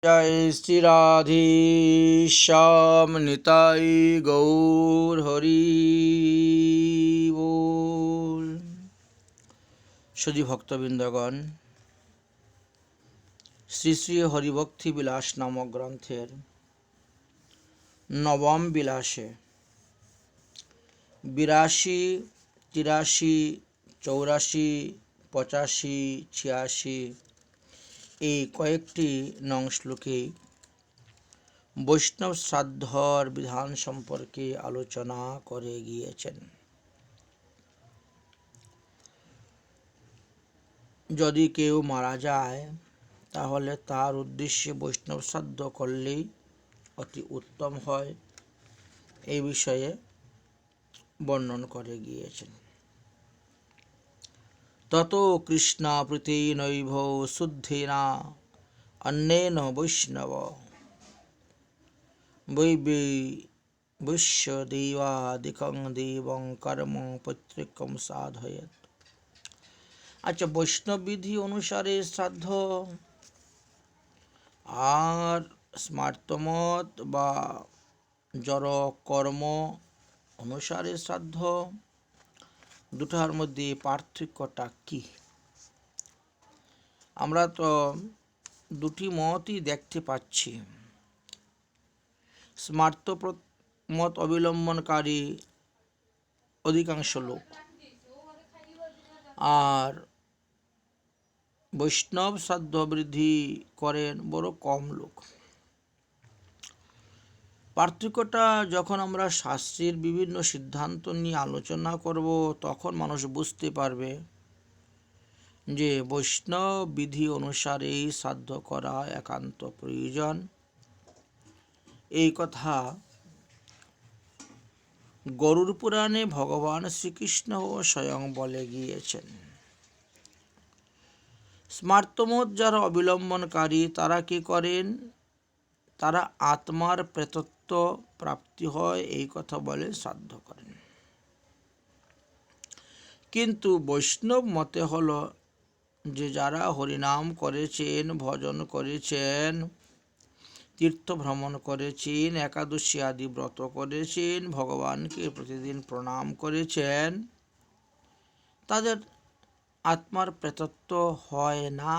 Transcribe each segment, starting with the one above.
जय श्री राधे श्याम निताई गौर हरि बोल। সুধী ভক্তবৃন্দগণ, শ্রী শ্রী হরিভক্তি বিলাস নামক গ্রন্থের নবম বিলাসে 82, 83, 84, 85, 86 এই কয়েকটি নং শ্লোকে বৈষ্ণব শ্রাদ্ধর বিধান সম্পর্কে আলোচনা করে গিয়েছেন। যদি কেউ মারা যায় তাহলে তার উদ্দেশ্যে বৈষ্ণব শ্রাদ্ধ করলেই অতি উত্তম হয়, এই বিষয়ে বর্ণন করে গিয়েছেন। তত কৃষ্ণা প্রীতিনৈভ শুদ্ধেনা অন্যেন বৈষ্ণব বৈশ্যদেবাদিকং দেবং কর্ম পৈতৃকম সাধয়েৎ। আচ্ছা, বৈষ্ণব বিধি অনুসারে শ্রাদ্ধ আর স্মার্তমত বা জড় কর্ম অনুসারে শ্রাদ্ধ, দুটার মধ্যে পার্থক্যটা কি? আমরা তো দুটি মতই দেখতে পাচ্ছি। স্মার্ত মত অবলম্বনকারী অধিকাংশ লোক, আর বৈষ্ণব শ্রাদ্ধ বৃদ্ধি করেন বড় কম লোক। পার্থক্যটা যখন আমরা শাস্ত্রের বিভিন্ন সিদ্ধান্ত নিয়ে আলোচনা করব, তখন মানুষ বুঝতে পারবে যে বৈষ্ণব বিধি অনুসারেই শ্রাদ্ধ করা একান্ত প্রয়োজন। এই কথা গরুড় পুরাণে ভগবান শ্রীকৃষ্ণ স্বয়ং বলে গিয়েছেন। স্মার্তমত যারা অবলম্বনকারী তারা কি করেন? তারা আত্মার প্রেতত্ব প্রাপ্তি হয় এই কথা বলে শ্রাদ্ধ করেন। কিন্তু বৈষ্ণব মতে হলো যে যারা হরিনাম করেছেন, ভজন করেছেন, তীর্থ ভ্রমণ করেছেন, একাদশী আদি ব্রত করেছেন, ভগবানকে প্রতিদিন প্রণাম করেছেন, তাদের আত্মার প্রেতত্ব হয় না।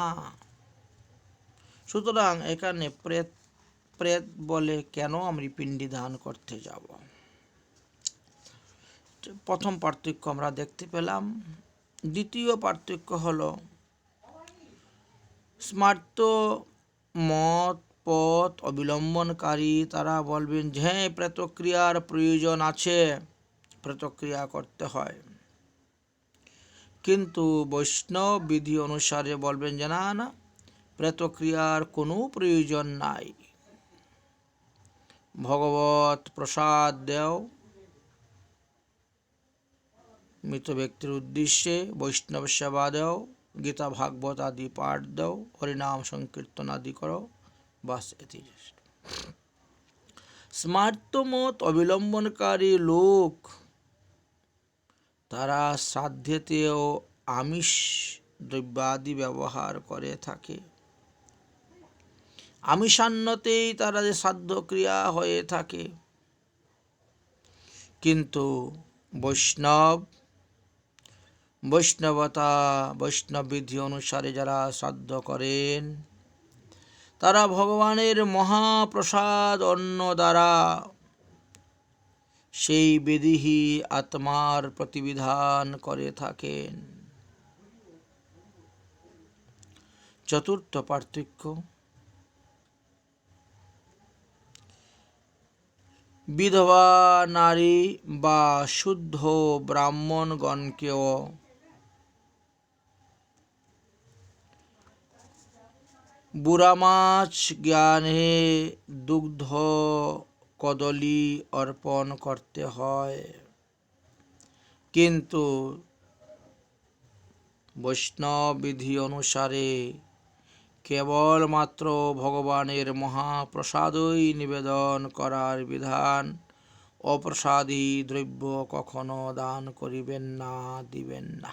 সুতরাং এখানে প্রেত বলে কেন আমি পিণ্ডি দান করতে যাব? প্রথম পার্থক্য আমরা দেখতে পেলাম। দ্বিতীয় পার্থক্য হলো স্মার্ত মত পথ অবলম্বনকারী তারা বলবেন যে হ্যাঁ, প্রেতক্রিয়ার প্রয়োজন আছে, প্রেতক্রিয়া করতে হয়। কিন্তু বৈষ্ণব বিধি অনুসারে বলবেন যে না না, প্রেতক্রিয়ার কোনো প্রয়োজন নাই। ভগবত প্রসাদ দেও, মৃত ব্যক্তির উদ্দেশ্যে বৈষ্ণব সেবা দেও, গীতা ভাগবত আদি পাঠ দাও, হরিনাম সংকীর্তন আদি করো, বাস এটি। স্মার্তমত অবলম্বনকারী লোক তারা শ্রাদ্ধেতেও আমিষ দ্রব্যাদি ব্যবহার করে থাকে। আমিষান্নতেই তারা যে শ্রাদ্ধ ক্রিয়া হয়ে থাকে। কিন্তু বৈষ্ণব বিধি অনুসারে যারা শ্রাদ্ধ করেন তারা ভগবানের মহাপ্রসাদ অন্ন দ্বারা সেই বিধি আত্মার প্রতিবিধান করে থাকেন। চতুর্থ পার্থক্য, বিধবা নারী বা শুদ্ধ ব্রাহ্মণগণকেও বুড়া মাছ জ্ঞানে দুগ্ধ কদলী অর্পণ করতে হয়। কিন্তু বৈষ্ণব বিধি অনুসারে কেবলমাত্র ভগবানের মহাপ্রসাদই নিবেদন করার বিধান। অপ্রসাদী দ্রব্য কখনো দান করিবেন না, দিবেন না।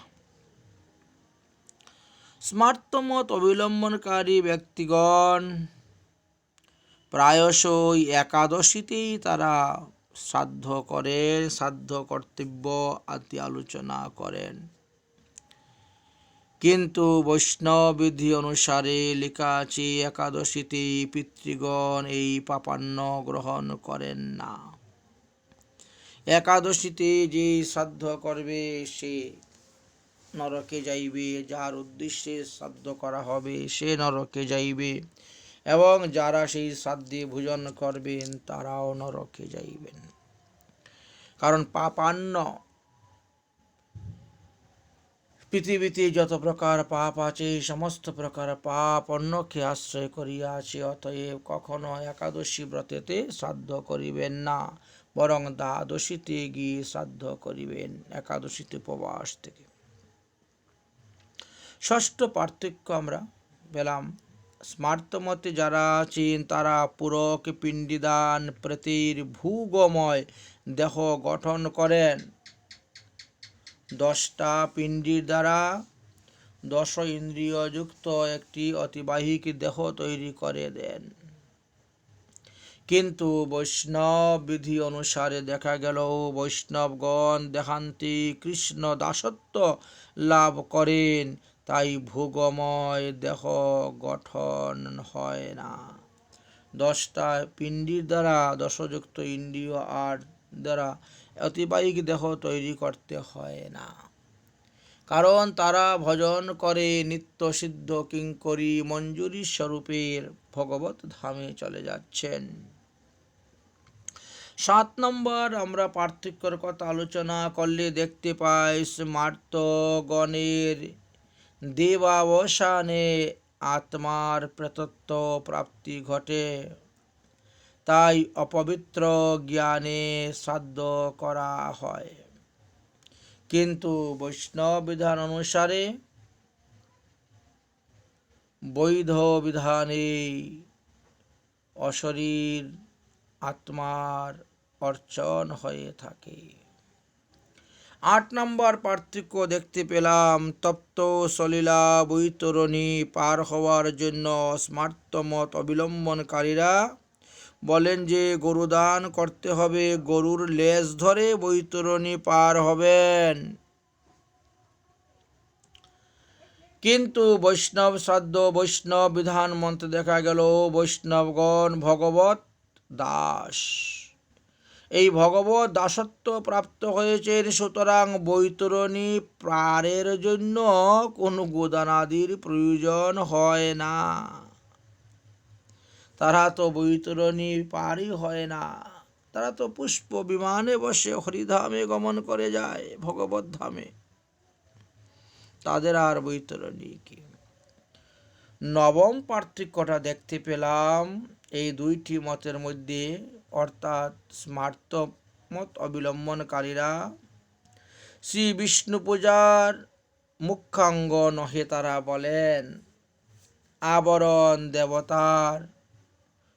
স্মার্তমত অবলম্বনকারী ব্যক্তিগণ প্রায়শই একাদশীতেই তারা শ্রাদ্ধ করেন, শ্রাদ্ধ কর্তব্য আদি আলোচনা করেন। কিন্তু বৈষ্ণব বিধি অনুসারে লেখা আছে একাদশীতে পিতৃগণ এই পাপান্ন গ্রহণ করেন না। একাদশীতে যে শ্রাদ্ধ করবে সে নরকে যাইবে, যার উদ্দেশ্যে শ্রাদ্ধ করা হবে সে নরকে যাইবে, এবং যারা সেই শ্রাদ্ধে ভোজন করবেন তারাও নরকে যাইবেন। কারণ পাপান্ন, পৃথিবীতে যত প্রকার পাপ আছে সমস্ত প্রকার পাপ অন্যকে আশ্রয় করিয়া আছে। অতএব কখনো একাদশী ব্রতেতে শ্রাদ্ধ করিবেন না, বরং দ্বাদশীতে গিয়ে শ্রাদ্ধ করিবেন, একাদশীতে উপবাস থেকে। ষষ্ঠ পার্থক্য আমরা পেলাম, স্মার্তমতে যারা আছেন তারা পুরক পিণ্ডিদান প্রেতের ভূগময় দেহ গঠন করেন। 10টা পিণ্ডির দ্বারা 10 ইন্দ্রিয়যুক্ত একটি অতিবাহিক দেহ তৈরি করে দেন। কিন্তু বৈষ্ণব বিধি অনুসারে দেখা গেল বৈষ্ণবগণ দেহান্তে কৃষ্ণ দাসত্ব লাভ করেন, তাই ভোগময় দেহ গঠন হয় না। 10টা পিণ্ডির দ্বারা 10যুক্ত ইন্দ্রিয় আর দ্বারা অতিবাহিক দেহ তৈরি করতে হয় না, কারণ তারা ভজন করে নিত্য সিদ্ধ কিঙ্করী মঞ্জুরি স্বরূপের ভগবত ধামে চলে যাচ্ছেন। 7 নম্বর আমরা পার্থক্যের কথা আলোচনা করলে দেখতে পাই স্মার্তগণের দেবাবসানে আত্মার প্রেতত্ব প্রাপ্তি ঘটে, তাই অপবিত্র জ্ঞানে শ্রাদ্ধ করা হয়। কিন্তু বৈষ্ণব বিধান অনুসারে বৈধ বিধানে অশরীর আত্মার অর্চন হয়ে থাকে। 8 নম্বর পার্থক্য দেখতে পেলাম, তপ্ত সলীলা বৈতরণী পার হওয়ার জন্য স্মার্তমত অবলম্বনকারীরা বলেন যে গরুদান করতে হবে, গরুর লেজ ধরে বৈতরণী পার হবেন। কিন্তু বৈষ্ণব শ্রাদ্ধ বৈষ্ণব বিধান মন্ত্রে দেখা গেল বৈষ্ণবগণ ভগবত দাস, এই ভগবত দাসত্ব প্রাপ্ত হয়েছেন, সুতরাং বৈতরণী পারের জন্য কোনো গোদানাদির প্রয়োজন হয় না। তারা তো বৈতরণী পারই হয় না, তারা তো পুষ্প বিমানে বসে হরিধামে গমন করে যায়, ভগবত ধামে, তাদের আর বৈতরণী কি। 9ম পার্থক্যটা দেখতে পেলাম এই দুইটি মতের মধ্যে, অর্থাৎ স্মার্ত মত অবলম্বনকারীরা শ্রী বিষ্ণু পূজার মুখ্যাঙ্গ নহে, তারা বলেন আবরণ দেবতার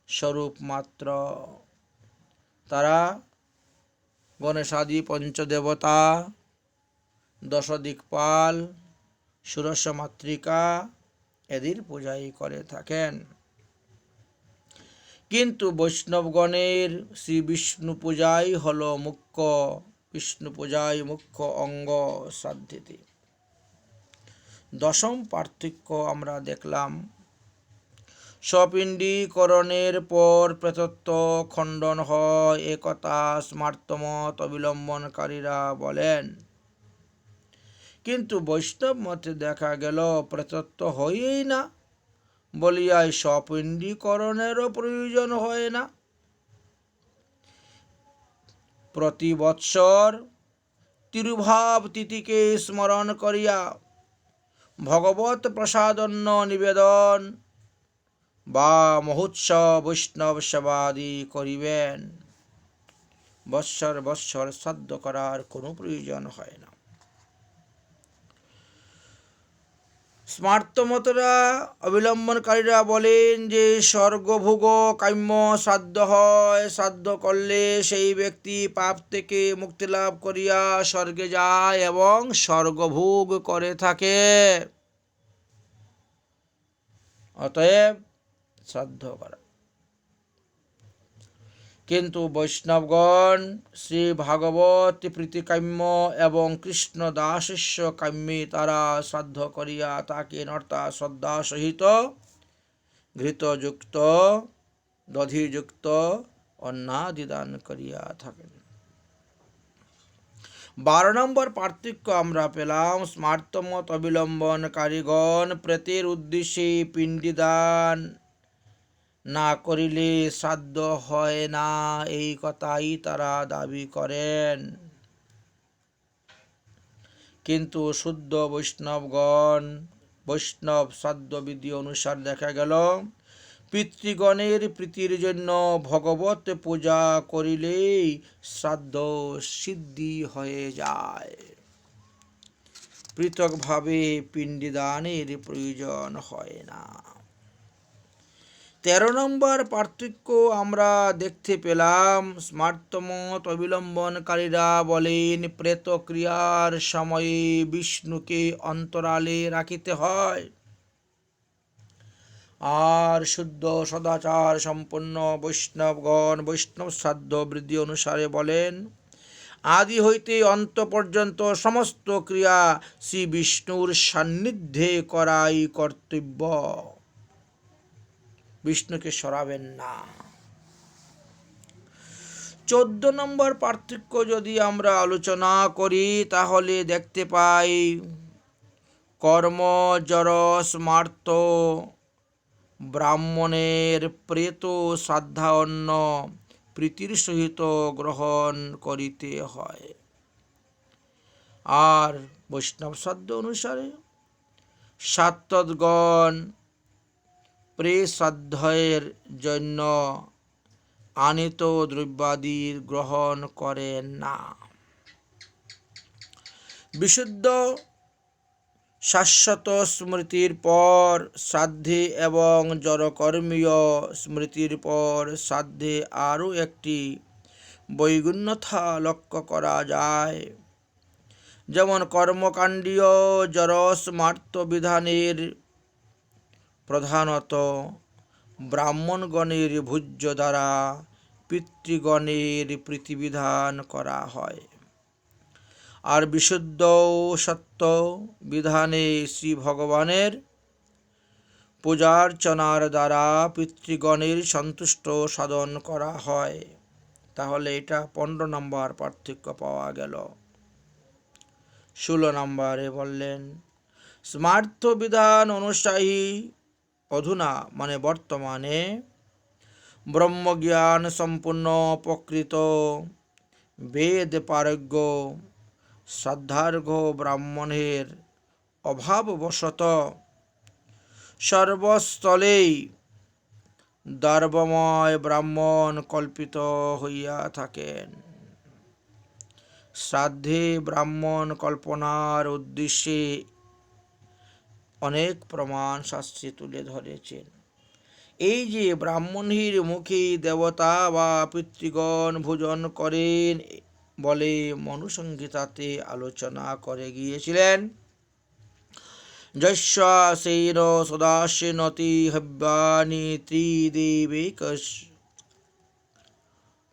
স্বরূপ মাত্র। তারা গণেশাদি পঞ্চদেবতা, 10 দিকপাল, ষোড়শ মাতৃকা এদের পূজাই করে থাকেন। কিন্তু বৈষ্ণবগণের শ্রী বিষ্ণু পূজাই হল মুখ্য, বিষ্ণু পূজাই মুখ্য অঙ্গ শ্রাদ্ধেতে। 10ম পার্থক্য আমরা দেখলাম, স্বপিণ্ডীকরণের পর প্রেতত্ব খণ্ডন হয়, একথা স্মার্তমত অবলম্বনকারীরা বলেন। কিন্তু বৈষ্ণব মতে দেখা গেল প্রেতত্ব হয়ই না বলিয়াই স্বপিণ্ডীকরণেরও প্রয়োজন হয় না। প্রতি বৎসর তিরুভাব তিথিকে স্মরণ করিয়া ভগবত প্রসাদন্ন নিবেদন বা মহোৎসব বৈষ্ণব সেবাদি করিবেন, বৎসর বৎসর শ্রাদ্ধ করার কোনো প্রয়োজন হয় না। স্মার্তমতরা অবলম্বনকারীরা বলেন যে স্বর্গভোগ কাম্য শ্রাদ্ধ হয়, শ্রাদ্ধ করলে সেই ব্যক্তি পাপ থেকে মুক্তি লাভ করিয়া স্বর্গে যায় এবং স্বর্গভোগ করে থাকে, অতএব শ্রাদ্ধ করা। কিন্তু বৈষ্ণবগণ শ্রী ভাগবত প্রীতিকাম্য এবং কৃষ্ণ দাসস্য কাম্যে তারা শ্রাদ্ধ করিয়া তাকে নর্তা শ্রদ্ধা সহিত ঘৃতযুক্ত দধিযুক্ত অন্নাদি দান করিয়া থাকেন। 12 নম্বর পার্থক্য আমরা পেলাম, স্মার্তমত অবলম্বনকারীগণ প্রেতের উদ্দেশ্যে পিণ্ডিদান না করিলে শ্রাদ্ধ হয় না, এই কথাই তারা দাবি করেন। কিন্তু শুদ্ধ বৈষ্ণবগণ বৈষ্ণব শ্রাদ্ধবিধি অনুসার দেখা গেল পিতৃগণের প্রীতির জন্য ভগবত পূজা করিলেই শ্রাদ্ধ সিদ্ধি হয়ে যায়, পৃথকভাবে পিণ্ডিদানের প্রয়োজন হয় না। 13 নম্বর পার্থক্য আমরা দেখতে পেলাম, স্মার্তমত অবলম্বনকারীরা বলেন প্রেতক্রিয়ার সময়ে বিষ্ণুকে অন্তরালে রাখিতে হয়, আর শুদ্ধ সদাচার সম্পন্ন বৈষ্ণবগণ বৈষ্ণব শ্রাদ্ধ বিধি অনুসারে বলেন আদি হইতে অন্ত পর্যন্ত সমস্ত ক্রিয়া শ্রী বিষ্ণুর সান্নিধ্যে করাই কর্তব্য, বিষ্ণুকে সরাবেন না। 14 নম্বর পার্থক্য যদি আমরা আলোচনা করি তাহলে দেখতে পাই কর্ম জড় স্মার্ত ব্রাহ্মণের প্রেত শ্রাদ্ধা অন্ন প্রীতির সহিত গ্রহণ করিতে হয়, আর বৈষ্ণব শ্রাদ্ধ অনুসারে সাত্তদগণ প্রেশ্রাদ্ধের জন্য আনিত দ্রব্যাদি গ্রহণ করেন না। বিশুদ্ধ শাশ্বত স্মৃতির পর শ্রাদ্ধে এবং জড়কর্মীয় স্মৃতির পর শ্রাদ্ধে আরও একটি বৈগুণ্যতা লক্ষ্য করা যায়। যেমন কর্মকাণ্ডীয় জড় স্মার্ত বিধানের প্রধানত ব্রাহ্মণগণের ভোজ্য দ্বারা পিতৃগণের প্রীতিবিধান করা হয়, আর বিশুদ্ধ সত্য বিধানে শ্রী ভগবানের পূজার্চনার দ্বারা পিতৃগণের সন্তুষ্ট সাধন করা হয়। তাহলে এটা 15 নম্বর পার্থক্য পাওয়া গেল। 16 নম্বরে বললেন স্মার্ত বিধান অনুসায়ী অধুনা মানে বর্তমানে ব্রহ্মজ্ঞান সম্পূর্ণ প্রকৃত বেদ পারজ্ঞ শ্রদ্ধার্ঘ ব্রাহ্মণের অভাববশত সর্বস্থলেই দর্বময় ব্রাহ্মণ কল্পিত হইয়া থাকেন। শ্রাদ্ধে ব্রাহ্মণ কল্পনার উদ্দেশ্যে অনেক প্রমাণ শাস্ত্রে তুলে ধরেছেন। এই যে ব্রাহ্মণের মুখে দেবতা বা পিতৃগণ ভোজন করেন বলে মনুসংহিতাতে আলোচনা করে গিয়েছিলেন। যস্যাসেন সদাস্যনতি হব্যানি ত্রিদেবৈক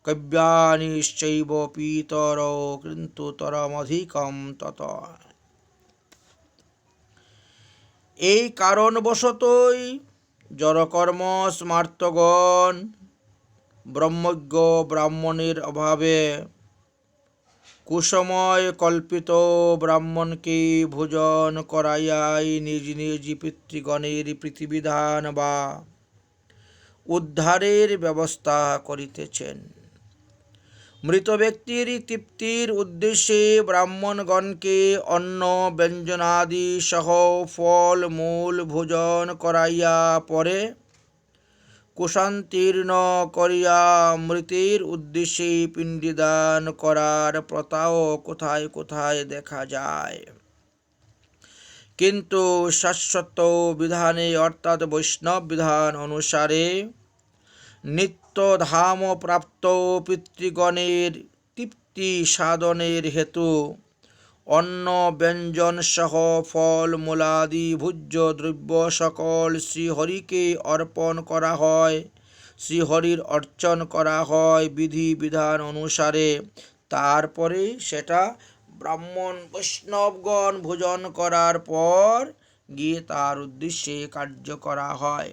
কব্যানিশ্চৈব পিতর কিন্তু তরমধিকম তত। এই কারণবশতই জড়কর্ম স্মার্তগণ ব্রহ্মজ্ঞ ব্রাহ্মণের অভাবে কুসময় কল্পিত ব্রাহ্মণকে ভোজন করাইয়াই নিজ নিজ পিতৃগণের প্রীতিবিধান বা উদ্ধারের ব্যবস্থা করিতেছেন। মৃত ব্যক্তির তৃপ্তির উদ্দেশ্যে ব্রাহ্মণগণকে অন্ন ব্যঞ্জনাদি সহ ফল মূল ভোজন করাইয়া পরে কুশান্তীর্ণ করিয়া মৃতের উদ্দেশ্যে পিণ্ডদান করার প্রথাও কোথায় কোথায় দেখা যায়। কিন্তু শাশ্বত বিধানে অর্থাৎ বৈষ্ণব বিধান অনুসারে নিত্যধাম প্রাপ্ত পিতৃগণের তৃপ্তি সাধনের হেতু অন্ন ব্যঞ্জন সহ ফল মূলাদি ভোজ্য দ্রব্য সকল শ্রীহরিকে অর্পণ করা হয়। শ্রীহরির অর্চন করা হয় বিধি বিধান অনুসারে। তারপরে সেটা ব্রাহ্মণ বৈষ্ণবগণ ভোজন করার পর গিয়ে তার উদ্দেশ্যে কার্য করা হয়।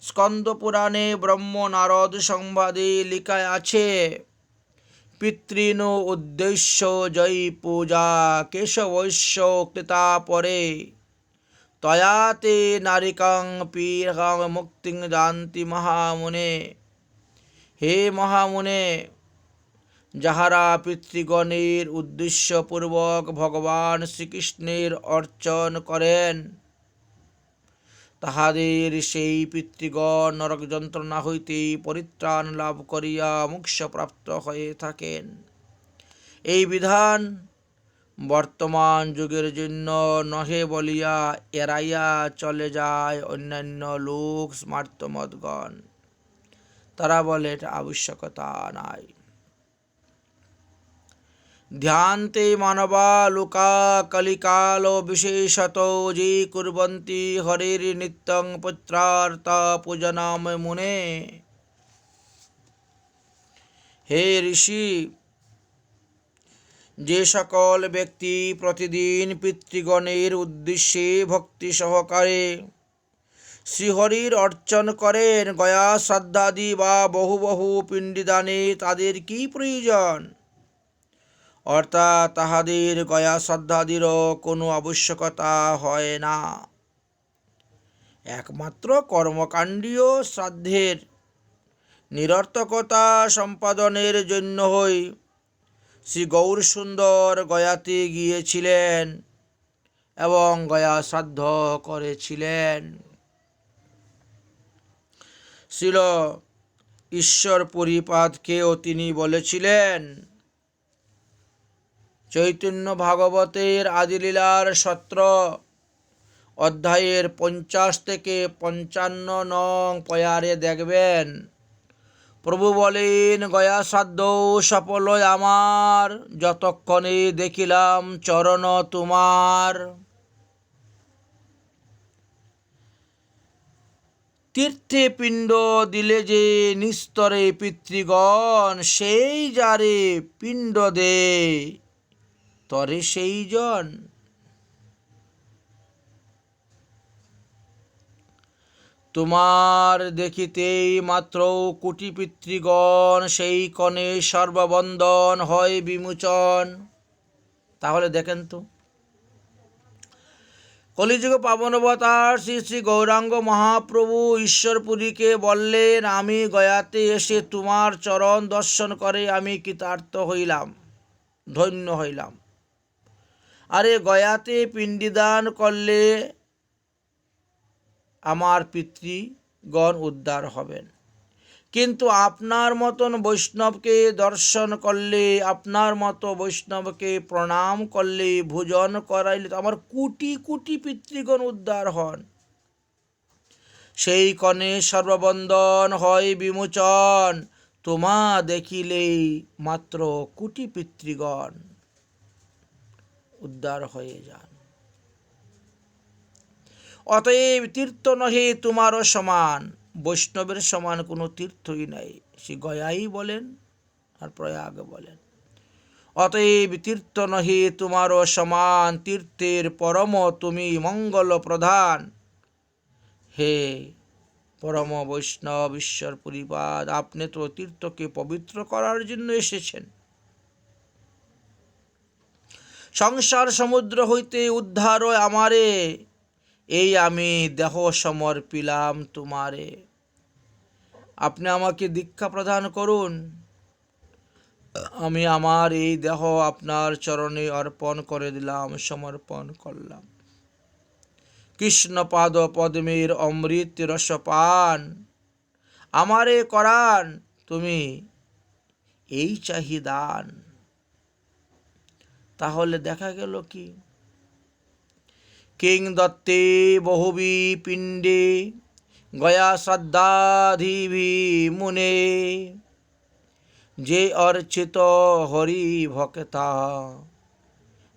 স্কন্দ পুরাণে ব্রহ্ম নারদ সংবাদে লেখা আছে, পিতৃণ উদ্দেশ্য জয়ী পূজা কেশবৈশ্য কৃতা পরে, তয়াতে নারিকাং পীরং মুক্তিং জানতি মহামুনে। হে মহামুনে, যাহারা পিতৃগণের উদ্দেশ্যপূর্বক ভগবান শ্রীকৃষ্ণের অর্চন করেন, তাহাদের সেই পিতৃগণ নরক যন্ত্রণা হইতে পরিত্রাণ লাভ করিয়া মোক্ষপ্রাপ্ত হয়ে থাকেন। এই বিধান বর্তমান যুগের জন্য নহে বলিয়া এড়াইয়া চলে যায় অন্যান্য লোক স্মার্তমতগণ। তারা বলে এটা আবশ্যকতা নাই। ধ্যান্তে মানবা লোকা কলিকাল বিশেষত যে কুর্বন্তি হরির নিত্যং পুত্রার্থ পূজনাম মুনে। হে ঋষি, যে সকল ব্যক্তি প্রতিদিন পিতৃগণের উদ্দেশ্যে ভক্তি সহকারে শ্রীহরির অর্চন করেন, গয়া শ্রাদ্ধাদি বা বহু বহু পিণ্ডিদানে তাদের কি প্রয়োজন? অর্থাৎ তাহাদের গয়া শ্রাদ্ধাদিরও কোনো আবশ্যকতা হয় না। একমাত্র কর্মকাণ্ডীয় শ্রাদ্ধের নিরর্থকতা সম্পাদনের জন্যই শ্রী গৌরসুন্দর গয়াতে গিয়েছিলেন এবং গয়া শ্রাদ্ধ করেছিলেন। শ্রীল ঈশ্বর পরিপাদকেও তিনি বলেছিলেন, চৈতন্য ভাগবতের আদিলীলার 17 অধ্যায়ের 50 থেকে 55 নং পয়ারে দেখবেন, প্রভু বলেন, গয়া শ্রাদ্ধ সফল আমার, যতক্ষণে দেখিলাম চরণ তোমার। তীর্থে পিণ্ড দিলে যে নিস্তরে পিতৃগণ, সেই যারে পিণ্ড দে তরে সেই জন। তোমার দেখিতেই মাত্র কোটি পিতৃগণ, সেই কণে সর্ববন্ধন হয় বিমোচন। তাহলে দেখেন তো, কলিযুগ পাবনবতার শ্রী শ্রী গৌরাঙ্গ মহাপ্রভু ঈশ্বরপুরীকে বললেন, আমি গয়াতে এসে তোমার চরণ দর্শন করে আমি কৃতার্থ হইলাম, ধন্য হইলাম। আরে গয়াতে পিণ্ডিদান করলে আমার পিতৃগণ উদ্ধার হবেন, কিন্তু আপনার মতন বৈষ্ণবকে দর্শন করলে, আপনার মতো বৈষ্ণবকে প্রণাম করলে, ভোজন করাইলে তো আমার কোটি কোটি পিতৃগণ উদ্ধার হন। সেই কণে সর্ববন্ধন হয় বিমোচন, তোমা দেখিলেই মাত্র কোটি পিতৃগণ উদ্ধার হয়ে যান। অতএব তীর্থ নহে তোমারও সমান, বৈষ্ণবের সমান কোনো তীর্থই নাই। সে গয়াই বলেন আর প্রয়াগ বলেন। অতএব তীর্থ নহে তোমারও সমান, তীর্থের পরম তুমি মঙ্গল প্রধান। হে পরম বৈষ্ণব ঈশ্বর পরিপাদ, আপনি তো তীর্থকে পবিত্র করার জন্য এসেছেন। সংসার সমুদ্র হইতে উদ্ধার আমারে, এই আমি দেহ সমর্পিলাম তোমারে। আপনি আমাকে দীক্ষা প্রদান করুন, আমি আমার এই দেহ আপনার চরণে অর্পণ করে দিলাম, সমর্পণ করলাম। কৃষ্ণ পাদ পদ্মের অমৃত রসপান আমারে করান তুমি, এই চাহিদান। তাহলে দেখা গেল কি, কিং দত্তে বহুবি পিণ্ডে গয়া শ্রদ্ধাধিভি মুনে, যে অর্চিত হরি ভক্তা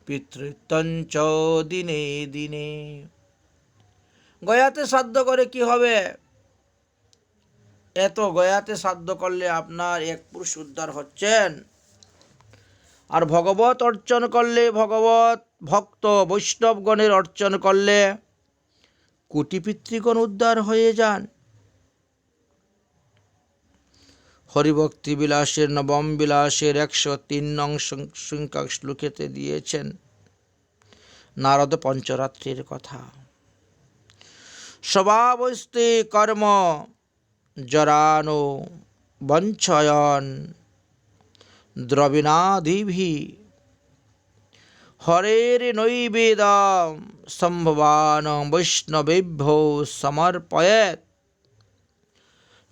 পিতৃত্বঞ্চ দিনে দিনে। গয়াতে শ্রাদ্ধ করে কি হবে? এত গয়াতে শ্রাদ্ধ করলে আপনার এক পুরুষ উদ্ধার হচ্ছেন, আর ভগবত অর্চন করলে, ভগবত ভক্ত বৈষ্ণবগণের অর্চন করলে কোটি পিতৃগণ উদ্ধার হয়ে যান। হরিভক্তি বিলাসের নবম বিলাসের 103 নং সংখ্যক শ্লোকেতে দিয়েছেন নারদ পঞ্চরাত্রির কথা। স্বভাবস্তে কর্ম জরানো বঞ্চয়ন দ্রবিণাদিভি হরের নৈবেদ্যম সম্ভবান বৈষ্ণবেভ্যো সমর্পয়েৎ।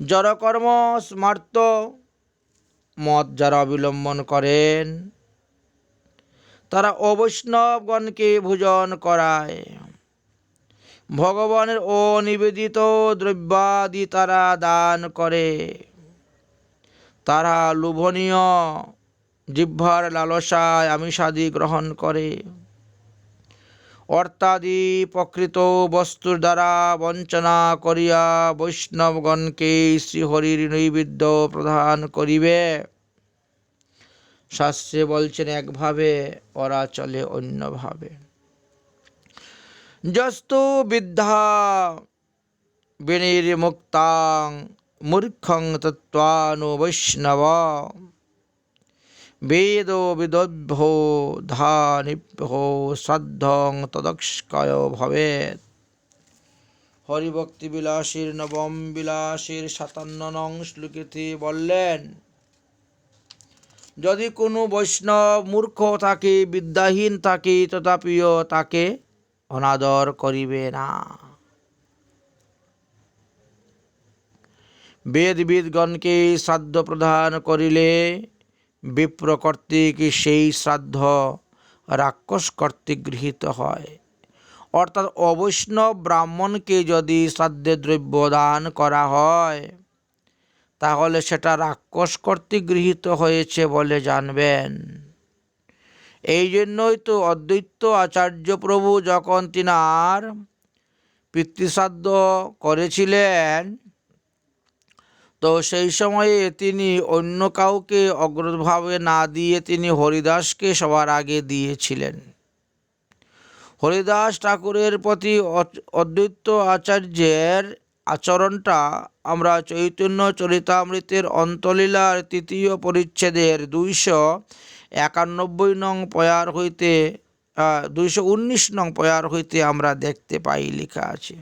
জড়কর্ম স্মার্ত মত যারা অবলম্বন করেন তারা অবৈষ্ণবগণকে ভোজন করায়। ভগবানের অনিবেদিত দ্রব্যাদি তারা দান করে। তারা লোভনীয় জিহ্বার লালসায় আমিষাদি গ্রহণ করে। অর্থাদি প্রকৃত বস্তুর দ্বারা বঞ্চনা করিয়া বৈষ্ণবগণকে শ্রীহরির নৈবেদ্য প্রদান করিবে। শাস্ত্রে বলছেন একভাবে, ওরা চলে অন্যভাবে। যস্তু বিদ্ধা বিনির্মুক্তাং মূর্খং তত্ত্বানো বৈষ্ণব বেদ বিদভ্যো ধানিভ্যো শ্রদ্ধং তদক্ষয় ভবেৎ। হরিভক্তি বিলাসের নবম বিলাসের 57 নং শ্লোকেতে বললেন, যদি কোনো বৈষ্ণব মূর্খ থাকে, বিদ্যাহীন থাকে, তথাপিও তাকে অনাদর করিবে না। বেদবিদগণকে শ্রাদ্ধ প্রদান করিলে বিপ্র কর্তৃক সেই শ্রাদ্ধ রাক্ষস কর্তৃক গৃহীত হয়। অর্থাৎ অবৈষ্ণব ব্রাহ্মণকে যদি শ্রাদ্ধে দ্রব্য দান করা হয় তাহলে সেটা রাক্ষস কর্তৃক গৃহীত হয়েছে বলে জানবেন। এই জন্যই তো অদ্বৈত আচার্য প্রভু যখন তিনার পিতৃশ্রাদ্ধ করেছিলেন, তো সেই সময়ে তিনি অন্য কাউকে অগ্রভাবে না দিয়ে তিনি হরিদাসকে সবার আগে দিয়েছিলেন। হরিদাস ঠাকুরের প্রতি অদ্বৈত আচার্যের আচরণটা আমরা চৈতন্য চরিতামৃতের অন্তলীলার 3য় পরিচ্ছেদের 291 নং পয়ার হইতে 219 নং পয়ার হইতে আমরা দেখতে পাই, লেখা আছে।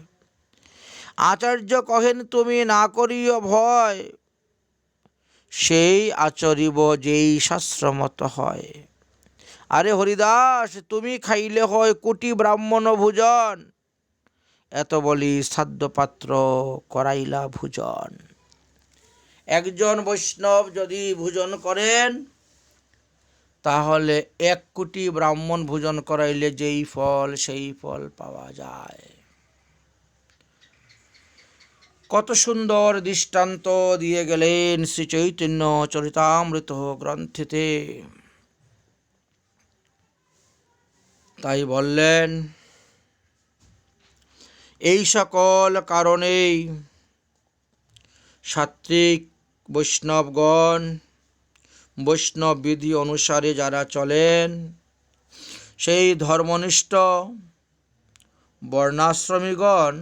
আচার্য কহেন, তুমি না করিও ভয়, সেই আচরিব যেই শাস্ত্রমত হয়। আরে হরিদাস, তুমি খাইলে হয় কোটি ব্রাহ্মণ ভোজন, এত বলি শ্রাদ্ধপাত্র করাইলা ভোজন। একজন বৈষ্ণব যদি ভোজন করেন তাহলে 1 কোটি ব্রাহ্মণ ভোজন করাইলে যেই ফল সেই ফল পাওয়া যায়। কত সুন্দর দৃষ্টান্ত দিয়ে গেলেন শ্রী চৈতন্য চরিতামৃত গ্রন্থেতে। তাই বললেন, এই সকল কারণেই সাত্ত্বিক বৈষ্ণবগণ বৈষ্ণব বিধি অনুসারে যারা চলেন, সেই ধর্মনিষ্ঠ বর্ণাশ্রমীগণ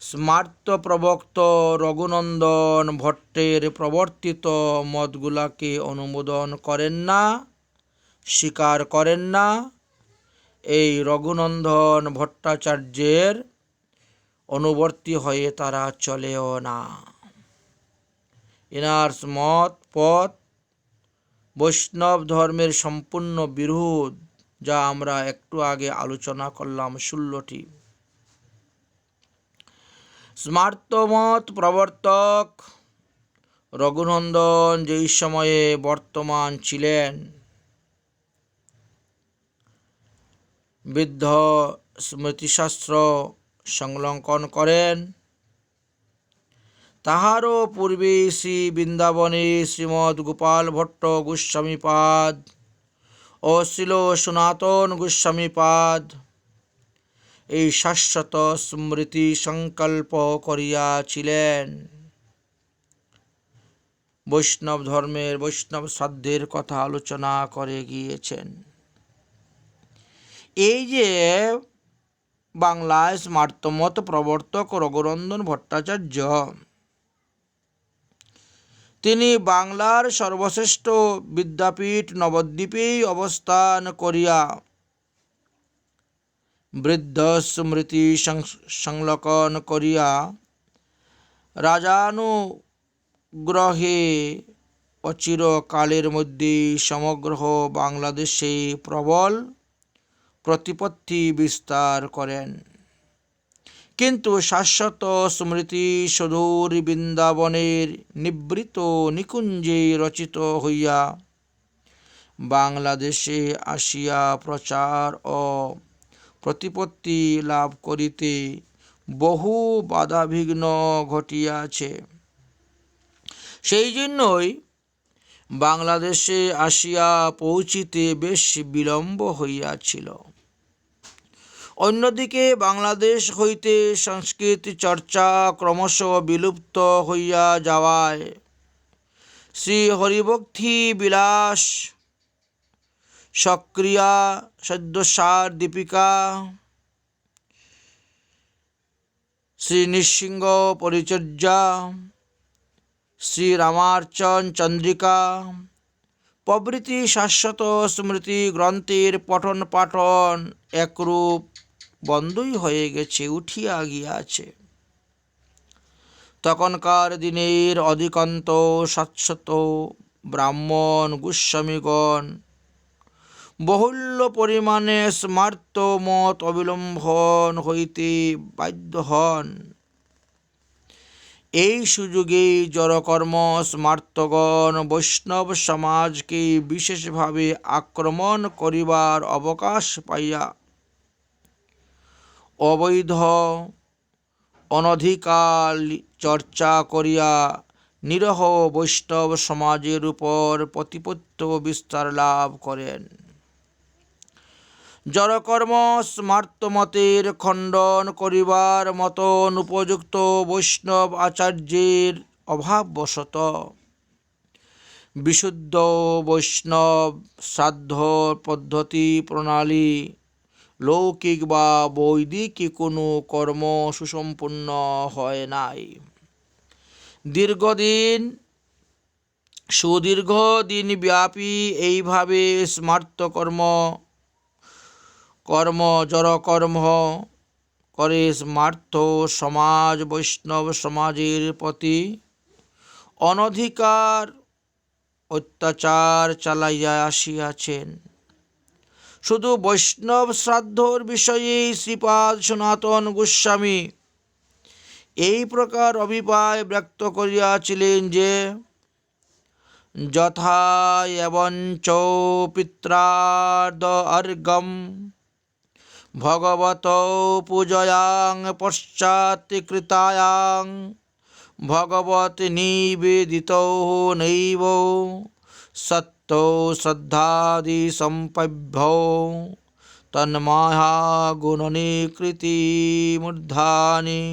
স্মার্ত প্রবক্ত রঘুনন্দন ভট্টের প্রবর্তিত মতগুলাকে অনুমোদন করেন না, স্বীকার করেন না। এই রঘুনন্দন ভট্টাচার্যের অনুবর্তী হয়ে তারা চলেও না। এনার মত পথ বৈষ্ণব ধর্মের সম্পূর্ণ বিরোধ, যা আমরা একটু আগে আলোচনা করলাম 16টি। স্মার্তমত প্রবর্তক রঘুনন্দন যেই সময়ে বর্তমান ছিলেন, বৃদ্ধ স্মৃতিশাস্ত্র সংলঙ্ঘন করেন। তাহারও পূর্বে শ্রী বৃন্দাবনে শ্রীমৎ গোপাল ভট্ট গোস্বামীপাদ ও শিল সনাতন গোস্বামীপাদ এই শাশ্বত স্মৃতি সংকল্প করিয়াছিলেন। বৈষ্ণব ধর্মের বৈষ্ণব শ্রাদ্ধের কথা আলোচনা করে গিয়েছেন। এই যে বাংলায় স্মার্তমত প্রবর্তক রঘুনন্দন ভট্টাচার্য, তিনি বাংলার সর্বশ্রেষ্ঠ বিদ্যাপীঠ নবদ্বীপেই অবস্থান করিয়া বৃদ্ধ স্মৃতি সংলগ্ন করিয়া রাজানুগ্রহে অচিরকালের মধ্যে সমগ্র বাংলাদেশে প্রবল প্রতিপত্তি বিস্তার করেন। কিন্তু শাশ্বত স্মৃতি সুদূর বৃন্দাবনের নিবৃত নিকুঞ্জে রচিত হইয়া বাংলাদেশে আসিয়া প্রচার ও প্রতিপত্তি লাভ করিতে বহু বাধাবিঘ্ন ঘটিয়াছে। সেই জন্যই বাংলাদেশে আসিয়া পৌঁছিতে বেশ বিলম্ব হইয়াছিল। অন্যদিকে বাংলাদেশ হইতে সংস্কৃত চর্চা ক্রমশ বিলুপ্ত হইয়া যাওয়ায় শ্রী হরিভক্তি বিলাস, সক্রিয়া, সদ্যসার দীপিকা, শ্রী নৃসিংহ পরিচর্যা, শ্রী রামার্চন চন্দ্রিকা প্রভৃতি শাশ্বত স্মৃতি গ্রন্থের পঠন পাঠন একরূপ বন্ধই হয়ে গেছে, উঠিয়া গিয়াছে। তখনকার দিনের অধিকান্ত শাশ্বত ব্রাহ্মণ গোস্বামীগণ বহুল্য পরিমাণে স্মার্ত মত অবলম্বন হইতে বাধ্য হন। এই সুযোগে জড়কর্ম স্মার্তগণ বৈষ্ণব সমাজকে বিশেষভাবে আক্রমণ করিবার অবকাশ পাইয়া অবৈধ অনধিকার চর্চা করিয়া নিরহ বৈষ্ণব সমাজের উপর প্রতিপত্ত বিস্তার লাভ করেন। জড়কর্ম স্মার্তমতের খণ্ডন করিবার মতন উপযুক্ত বৈষ্ণব আচার্যের অভাববশত বিশুদ্ধ বৈষ্ণব শ্রাদ্ধ পদ্ধতি প্রণালী লৌকিক বা বৈদিক কোনো কর্ম সুসম্পন্ন হয় নাই। সুদীর্ঘ দিন ব্যাপী এইভাবে স্মার্তকর্ম জড়কর্ম করে স্মার্ত সমাজ বৈষ্ণব সমাজের প্রতি অনধিকার অত্যাচার চালাইয়া আসিয়াছেন। শুধু বৈষ্ণব শ্রাদ্ধর বিষয়ে শ্রীপাদ সনাতন গোস্বামী এই প্রকার অভিপ্রায় ব্যক্ত করিয়াছিলেন যে যথা এবঞ্চ পিত্রাদ অর্ঘ্যম ভগবত পূজয়াং পশ্চাৎকৃতায়াং ভগবত নিবেদিতৌ নৈব সত্তো শ্রদ্ধাদি সম্পভ্যো তন্মায়া গুণনিকৃতি মূর্ধানি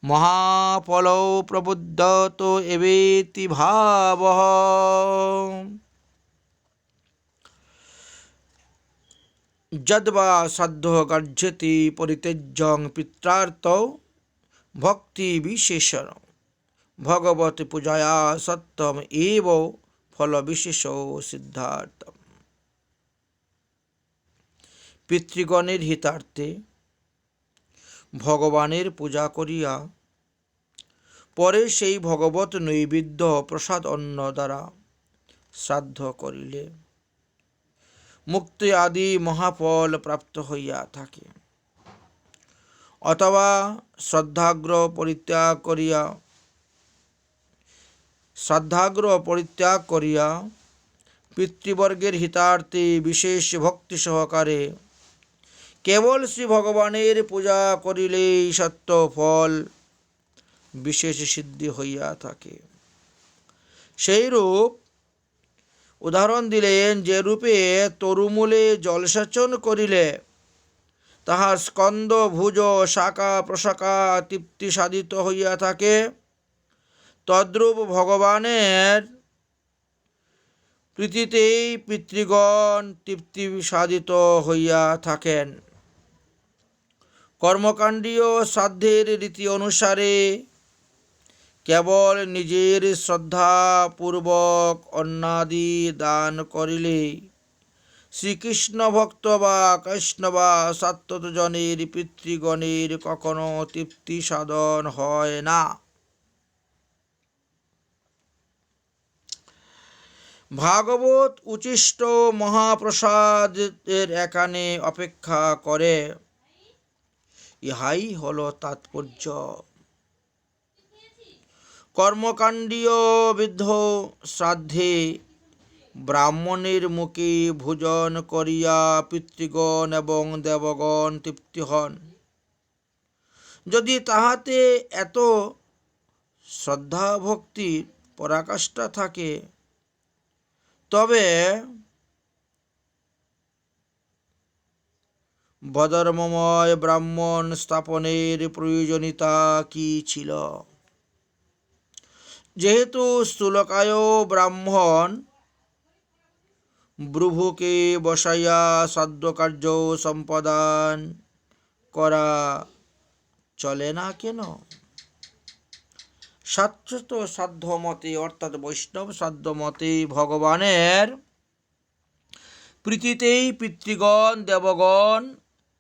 মহাফলৌ প্রবুদ্ধত এবেতি ভাবঃ। যদ্বা শ্রাদ্ধ কার্যতি পরিত্যজ্যং পিত্রার্থৌ ভক্তি বিশেষণ ভগবত পূজায়া সত্যম এব ফল বিশেষ সিদ্ধার্থম। পিতৃগণের হিতার্থে ভগবানের পূজা করিয়া পরে সেই ভগবত নৈবেদ্য প্রসাদ অন্ন দ্বারা শ্রাদ্ধ করিলে মুক্তি আদি মহাফল প্রাপ্ত হইয়া থাকে। অথবা শ্রদ্ধাগ্রহ পরিত্যাগ করিয়া পিতৃবর্গের হিতার্থে বিশেষ ভক্তি সহকারে কেবল শ্রী ভগবানের পূজা করিলেই সত্য ফল বিশেষ সিদ্ধি হইয়া থাকে। সেইরূপ উদাহরণ দিলেন, যে রূপে তরুমূলে জলসেচন করিলে তাহার স্কন্দ ভুজ শাখা প্রশাখা তৃপ্তি সাধিত হইয়া থাকে, তদ্রূপ ভগবানের প্রীতিতেই পিতৃগণ তৃপ্তি সাধিত হইয়া থাকেন। কর্মকাণ্ডীয় শ্রাদ্ধের রীতি অনুসারে কেবল নিজের শ্রদ্ধাপূর্বক অন্নাদি দান করিলে শ্রীকৃষ্ণ ভক্ত বা কৃষ্ণ বা সাত্ত্বতজনের পিতৃগণের কখনো তৃপ্তি সাধন হয় না। ভাগবত উচ্ছিষ্ট মহাপ্রসাদের এখানে অপেক্ষা করে, ইহাই হল তাৎপর্য। কর্মকাণ্ডীয় বিদ্ধ শ্রাদ্ধে ব্রাহ্মণের মুখে ভোজন করিয়া পিতৃগণ এবং দেবগণ তৃপ্তি হন। যদি তাহাতে এত শ্রদ্ধা ভক্তির পরাকাষ্ঠা থাকে, তবে বধর্মময় ব্রাহ্মণ স্থাপনের প্রয়োজনীয়তা কি ছিল? যেহেতু স্থূলকায় ব্রাহ্মণ ভ্রুভুকে বসাইয়া শ্রাদ্ধকার্য সম্পাদন করা চলে না কেন? শাশ্বত শ্রাদ্ধ মতে অর্থাৎ বৈষ্ণব শ্রাদ্ধ মতে ভগবানের প্রীতিতেই পিতৃগণ দেবগণ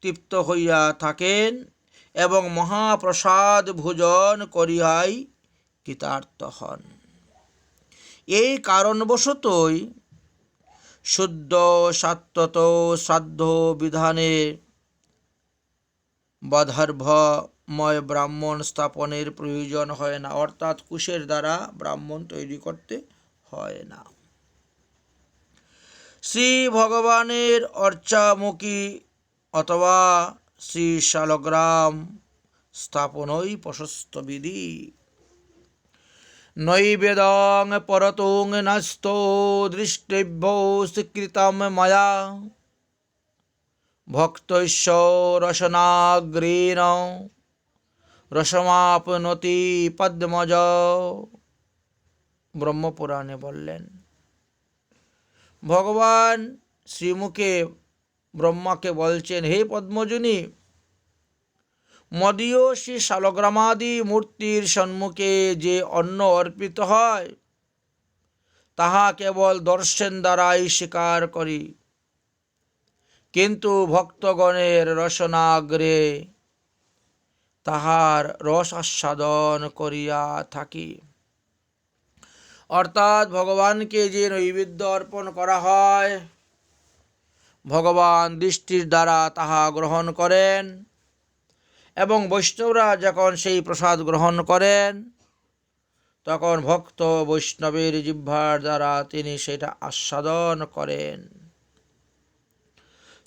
তৃপ্ত হইয়া থাকেন এবং মহাপ্রসাদ ভোজন করিয়াই কৃতার্থ হন। এই কারণবশতই শুদ্ধ সাত্ত্বত শ্রাদ্ধ বিধানে বধর্মময় ব্রাহ্মণ স্থাপনের প্রয়োজন হয় না, অর্থাৎ কুশের দ্বারা ব্রাহ্মণ তৈরি করতে হয় না। শ্রী ভগবানের অর্চামুখী অথবা শ্রী শালগ্রাম স্থাপনই প্রশস্ত বিধি। নৈবেদং পরতং নাস্তো দৃষ্টব্য স্বীকৃতম ময়া ভক্তস্য রসনাগ্রেণ রসমাপ্নোতি পদ্মজ। ব্রহ্মপুরাণে বললেন, ভগবান শ্রীমুখে ব্রহ্মাকে বলছেন, হে পদ্মজনী, মদীয় শ্রী শালগ্রামাদি মূর্তির সম্মুখে যে অন্ন অর্পিত হয়, তাহা কেবল দর্শন দ্বারাই স্বীকার করি, কিন্তু ভক্তগণের রসনাগ্রে তাহার রস আস্বাদন করিয়া থাকি। অর্থাৎ ভগবানকে যে নৈবেদ্য অর্পণ করা হয়, ভগবান দৃষ্টির দ্বারা তাহা গ্রহণ করেন এবং বৈষ্ণবরা যখন সেই প্রসাদ গ্রহণ করেন, তখন ভক্ত বৈষ্ণবের জিহ্বার দ্বারা তিনি সেটা আস্বাদন করেন।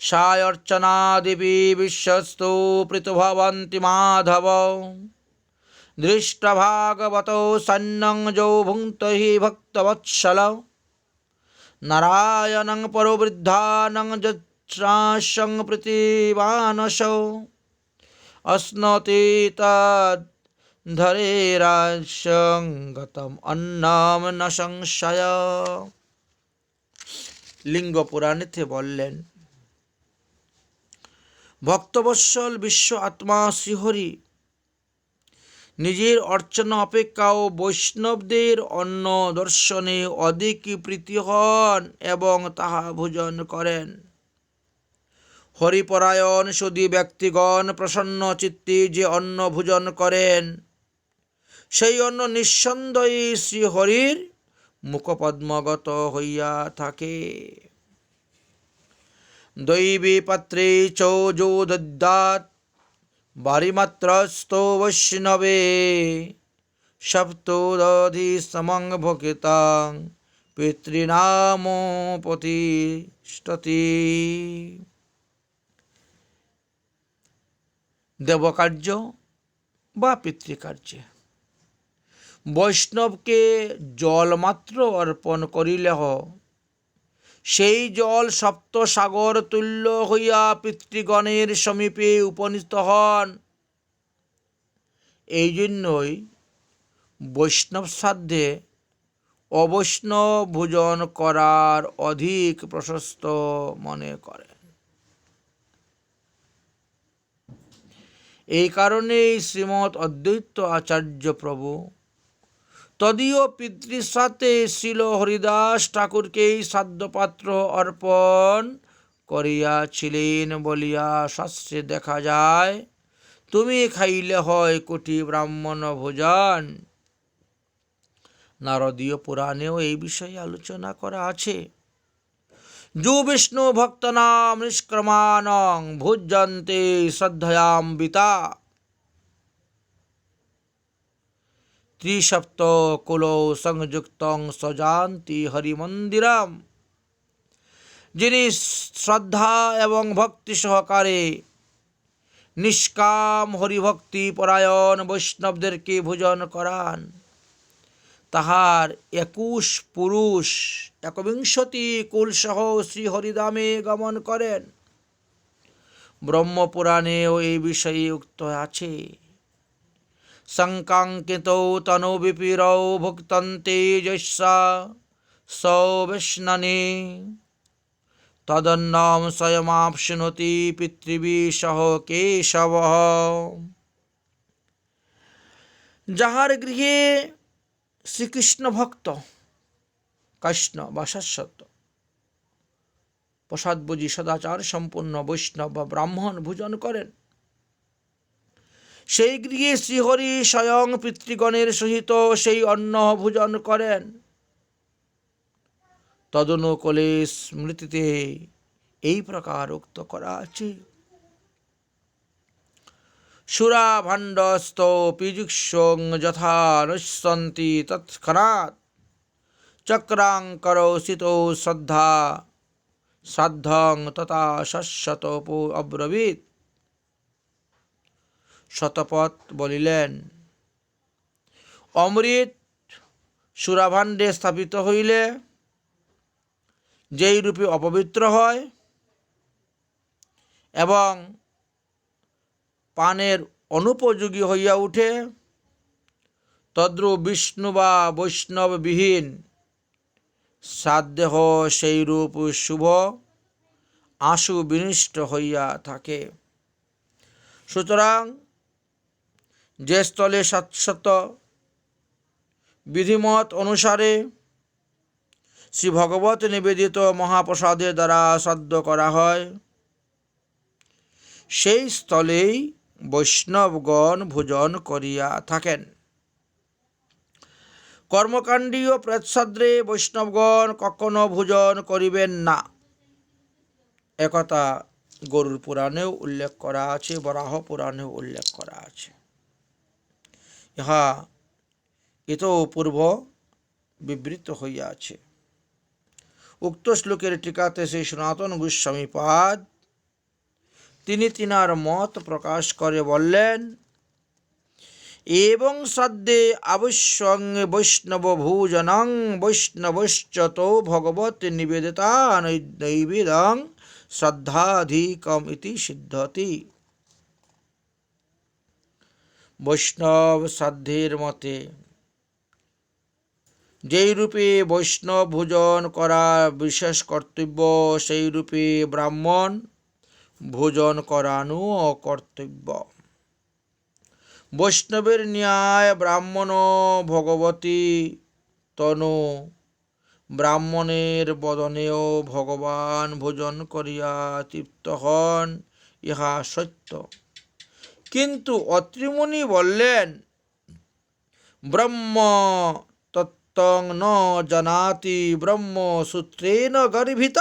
সায় অর্চনা দেবী বিশ্বস্তু পৃথুভবন্তি মাধব দৃষ্টভাগবত সন্ন্যং যো ভুঙ্ক্ত হি ভক্তবৎসল নারায়ণং পরবৃদ্ধানং যৎসাসং প্রীতিমানসো অশ্নতি তদ ধরেরাসং গতম অন্নম ন সংশয়। লিঙ্গ পুরাণেতে বললেন, ভক্তবৎসল বিশ্ব আত্মা শ্রীহরি নিজের অর্চনা অপেক্ষাও বৈষ্ণবদের অন্ন দর্শনে অধিক প্রীতি হন এবং তাহা ভোজন করেন। হরিপরায়ণ সুধী ব্যক্তিগণ প্রসন্ন চিত্তে যে অন্ন ভোজন করেন, সেই অন্ন নিঃসন্দেহে শ্রীহরির মুখপদ্মগত হইয়া থাকে। দৈবী পাত্রে চৌজো দদ্যাৎ বারিমাত্রস্থো বৈষ্ণবে সপ্তদধি সমং ভোক্তাং পিতৃনাম প্রতিষ্ঠতি। দেবকার্য বা পিতৃকার্যে বৈষ্ণবকে জল মাত্র অর্পণ করিলেহ সেই জল সপ্তসাগর তুল্য হইয়া পিতৃগণের সমীপে উপনীত হন। এই জন্যই বৈষ্ণব সাধ্যে অবৈষ্ণব ভোজন করার অধিক প্রশস্ত মনে করেন। এই কারণেই শ্রীমৎ অদ্বৈত আচার্য প্রভু তদীয় পিতৃশ্রাদ্ধে শ্রীল হরিদাস ঠাকুরকেই সাধ্যপাত্র অর্পণ করিয়াছিলেন বলিয়া শাস্ত্রে দেখা যায়। তুমি খাইলে হয় কোটি ব্রাহ্মণ ভোজন। নারদীয় পুরাণেও এই বিষয়ে আলোচনা করা আছে। যো বিষ্ণু ভক্তনাম নিষ্ক্রমাণং ভুজ্যন্তে শ্রদ্ধয়াম্বিতা ত্রিসপ্ত কুলো সংযুক্তং সজান্তি হরিমন্দিরম। যিনি শ্রদ্ধা এবং ভক্তি সহকারে নিষ্কাম হরিভক্তি পরায়ণ বৈষ্ণবদেরকে ভোজন করান, তাহার 21 পুরুষ 21 কুলসহ শ্রীহরিধামে গমন করেন। ব্রহ্মপুরাণেও এই বিষয়ে উক্ত আছে। সংকাঙ্ক্ষিতৌ তনু বিপিরৌ ভুক্তন্তে যস্যা সৌবিষ্ণনে তদন্নম স্বয়মাপ্নুতে পিতৃভি সহ কেশবঃ। যাহার গৃহে শ্রীকৃষ্ণ ভক্ত কৃষ্ণ বা শাশ্বত প্রসাদভোজী সদাচার সম্পন্ন বৈষ্ণব বা ব্রাহ্মণ ভোজন করেন, সেই গৃহে শ্রীহরি স্বয়ং পিতৃগণের সহিত সেই অন্ন ভোজন করেন। তদনুকূলে স্মৃতিতে এই প্রকার উক্ত করা আছে। সুরা ভাণ্ডস্ত পীযুষং যথা নশ্যন্তি তৎক্ষণাৎ চক্রাং করোষিতো শ্রদ্ধা শ্রাদ্ধং তথা শশ্বতপো অব্রবীত। শতপথ বলিলেন, অমৃত সুরাভাণ্ডে স্থাপিত হইলে যেই রূপে অপবিত্র হয় এবং পানের অনুপযোগী হইয়া উঠে, তদ্রূপ বিষ্ণু বা বৈষ্ণববিহীন সাদেহ সেই রূপ শুভ আশু বিনিষ্ট হইয়া থাকে। সুতরাং যে স্থলে শাশ্বত বিধিমত অনুসারে শ্রী ভগবত নিবেদিত মহাপ্রসাদের দ্বারা শ্রাদ্ধ করা হয়, সেই স্থলেই বৈষ্ণবগণ ভোজন করিয়া থাকেন। কর্মকাণ্ডীয় প্রেতশ্রাদ্ধে বৈষ্ণবগণ কখনো ভোজন করিবেন না, একথা গরুড় পুরাণেও উল্লেখ করা আছে, বরাহ পুরাণেও উল্লেখ করা আছে। ইহা ইতঃপূর্ব বিবৃত হইয়াছে। উক্ত শ্লোকের টিকাতে সেই সনাতন গোস্বামী পাদ তিনি তিনার মত প্রকাশ করে বললেন, এবং শ্রাদ্ধে আবশ্যং বৈষ্ণব ভোজনং বৈষ্ণবশ্চ তো ভগবত নিবেদিতা নৈবেদ্যং শ্রদ্ধাধিকম ইতি সিদ্ধতি। বৈষ্ণব শ্রাদ্ধের মতে যেই রূপে বৈষ্ণব ভোজন করা বিশেষ কর্তব্য, সেই রূপে ব্রাহ্মণ ভোজন করানো কর্তব্য। বৈষ্ণবের ন্যায় ব্রাহ্মণ ভগবতী তনু, ব্রাহ্মণের বদনেও ভগবান ভোজন করিয়া তৃপ্ত হন, ইহা সত্য। কিন্তু অত্রিমুনি বললেন, ব্রহ্ম তত্ত্বং ন জানাতি ব্রহ্মসূত্রেণ গর্ভিত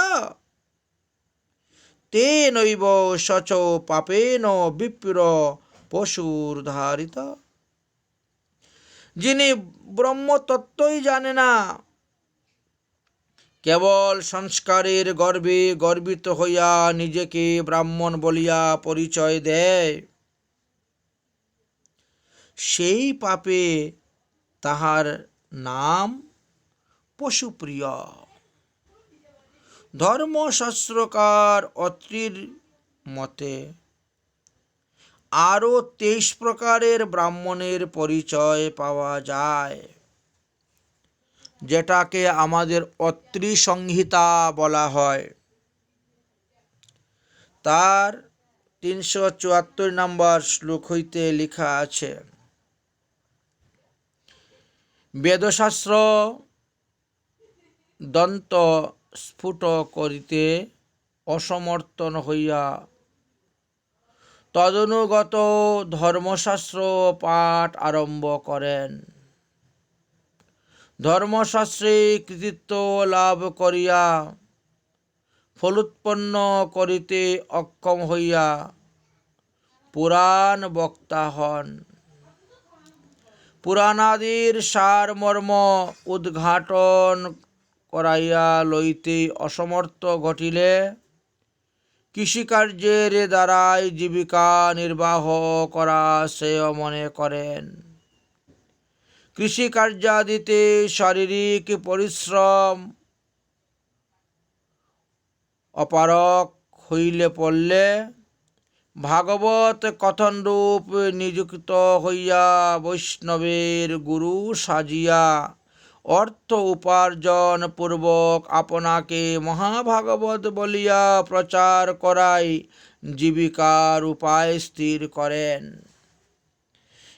তেনৈব সচ পাপেন বিপ্র পশুর্ধারিত। যিনি ব্রহ্মতত্ত্বই জানে না, কেবল সংস্কারের গর্বে গর্বিত হইয়া নিজেকে ব্রাহ্মণ বলিয়া পরিচয় দেয়, সেই পাপে তাহার নাম পশুপ্রিয়। ধর্মশাস্ত্রকার অত্রির মতে আরও 23 প্রকারের ব্রাহ্মণের পরিচয় পাওয়া যায়, যেটাকে আমাদের অত্রি সংহিতা বলা হয়। তার 374 নম্বর শ্লোক হইতে লেখা আছে, বেদশাস্ত্র দন্ত স্ফুট করিতে অসমর্থন হইয়া তদনুগত ধর্মশাস্ত্র পাঠ আরম্ভ করেন। ধর্মশাস্ত্রে কৃতিত্ব লাভ করিয়া ফলোৎপন্ন করিতে অক্ষম হইয়া পুরাণ বক্তা হন। পুরাণাদির সারমর্ম উদ্ঘাটন করাইয়া লইতে অসমর্থ ঘটিলে কৃষিকার্যের দ্বারাই জীবিকা নির্বাহ করা শ্রেয় মনে করেন। কৃষিকার্যাদিতে শারীরিক পরিশ্রম অপারক হইলে পড়লে ভাগবত কথনরূপ নিযুক্ত হইয়া বৈষ্ণবের গুরু সাজিয়া অর্থ উপার্জন পূর্বক আপনাকে মহাভাগবত বলিয়া প্রচার করাই জীবিকার উপায় স্থির করেন।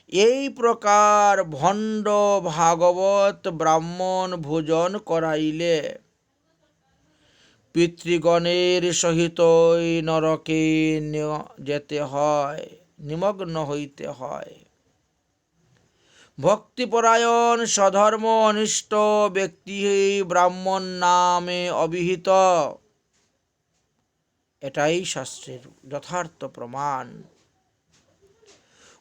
এই প্রকার ভণ্ড ভাগবত ব্রাহ্মণ ভোজন করাইলে পিতৃগণের সহিতই নরকে যেতে হয়, নিমগ্ন হইতে হয়। ভক্তিপরায়ণ সধর্মনিষ্ঠ ব্যক্তি ব্রাহ্মণ নামে অভিহিত, এটাই শাস্ত্রের যথার্থ প্রমাণ।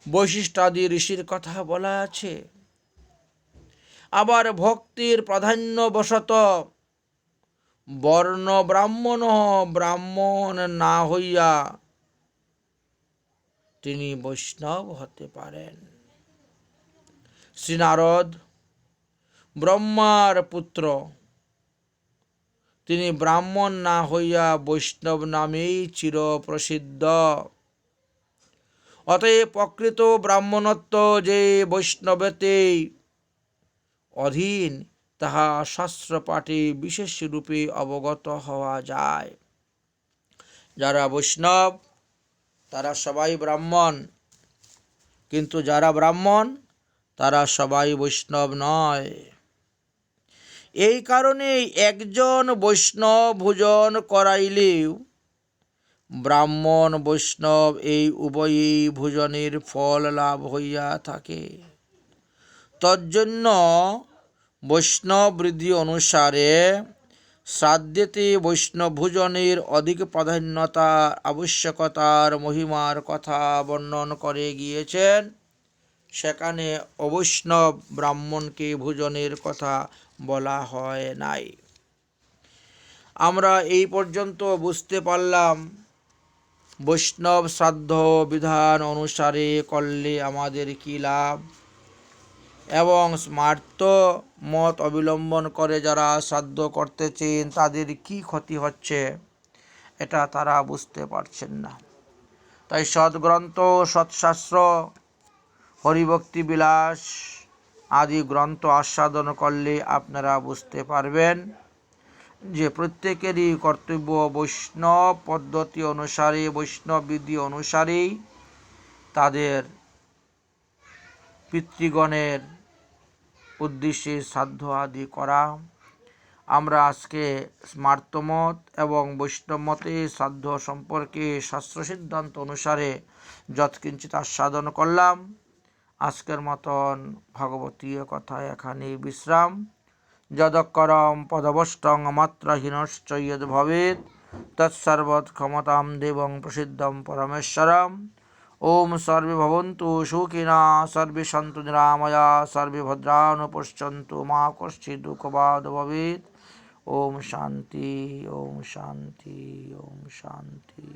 বৈশিষ্ট্যাদি ঋষির কথা বলা আছে। আবার ভক্তির প্রাধান্য বশত বর্ণ ব্রাহ্মণ না হইয়া তিনি বৈষ্ণব হতে পারেন। শ্রীনারদ ব্রহ্মার পুত্র, তিনি ব্রাহ্মণ না হইয়া বৈষ্ণব নামেই চির প্রসিদ্ধ। অতএব প্রকৃত ব্রাহ্মণত্ব যে বৈষ্ণবেতেই অধীন, তাহা শাস্ত্রপাঠে বিশেষ রূপে অবগত হওয়া যায়। যারা বৈষ্ণব তারা সবাই ব্রাহ্মণ, কিন্তু যারা ব্রাহ্মণ তারা সবাই বৈষ্ণব নয়। এই কারণেই একজন বৈষ্ণব ভোজন করাইলেও ব্রাহ্মণ বৈষ্ণব এই উভয়ই ভোজনের ফল লাভ হইয়া থাকে। তজ্জন্য বৈষ্ণব বিধি অনুসারে শ্রাদ্ধেতে বৈষ্ণব ভোজনের অধিক প্রাধান্যতার আবশ্যকতার মহিমার কথা বর্ণন করে গিয়েছেন। সেখানে অবৈষ্ণব ব্রাহ্মণকে ভোজনের কথা বলা হয় নাই। আমরা এই পর্যন্ত বুঝতে পারলাম বৈষ্ণব শ্রাদ্ধ বিধান অনুসারে করলে আমাদের কি লাভ, এবং স্মার্ত মত অবলম্বন করে যারা শ্রাদ্ধ করতেছেন তাদের কি ক্ষতি হচ্ছে, এটা তারা বুঝতে পারছেন না। তাই সদ্গ্রন্থ, সৎশাস্ত্র, হরিভক্তি বিলাস আদি গ্রন্থ আস্বাদন করলে আপনারা বুঝতে পারবেন যে প্রত্যেকেরই কর্তব্য বৈষ্ণব পদ্ধতি অনুসারে, বৈষ্ণব বিধি অনুসারেই তাদের পিতৃগণের উদ্দেশ্যে শ্রাদ্ধ আদি করা। আমরা আজকে স্মার্তমত এবং বৈষ্ণবমতে শ্রাদ্ধ সম্পর্কে শাস্ত্র সিদ্ধান্ত অনুসারে যৎকিঞ্চিৎ আস্বাদন করলাম। আজকের মতন ভাগবতীয় কথা এখানে বিশ্রাম। যদক্ষরম পদবষ্টং মাত্রাহীনশ্চ যদ্ ভবেৎ তৎসর্বৎ ক্ষমতাং দেবং প্রসিদ্ধং পরমেশ্বরম। ওম সর্বে ভবন্তু সুখিনঃ, সর্বে সন্তু নিরাময়াঃ, সর্বে ভদ্রাণি পশ্যন্তু, মা কশ্চিৎ দুঃখভাগ্ ভবেৎ। ওম শান্তি, ওম শান্তি, ওম শান্তি।